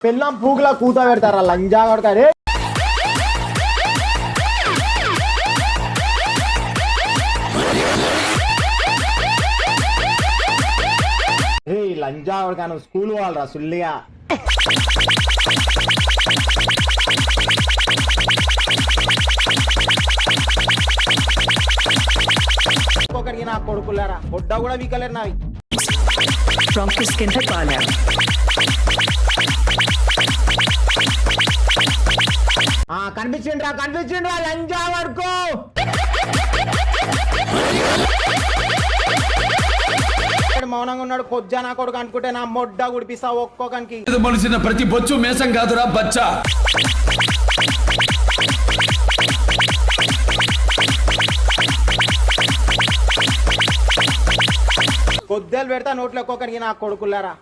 పెళ్ళం పూగులా కూత పెడతారా లంజా కొడతారే. లంజా కొడతాను స్కూల్ వాళ్ళరా సుల్లిగా. ఒక్కొక్కడికి నా కొడుకులారా బొడ్డ కూడా వీకలేరు నావి. కనిపించిండ్రా లంజా వరకు. మౌనంగా ఉన్నాడు కొజ్జా నా కొడుకు అనుకుంటే నా మొడ్డ గుడిపిస్తా ఒక్కొక్కనికి. మనిషిన ప్రతి బొచ్చు మేసం కాదురా బచ్చా. కొద్దేలు పెడతా నోట్లో ఒక్కొక్కడికి నా కొడుకులారా.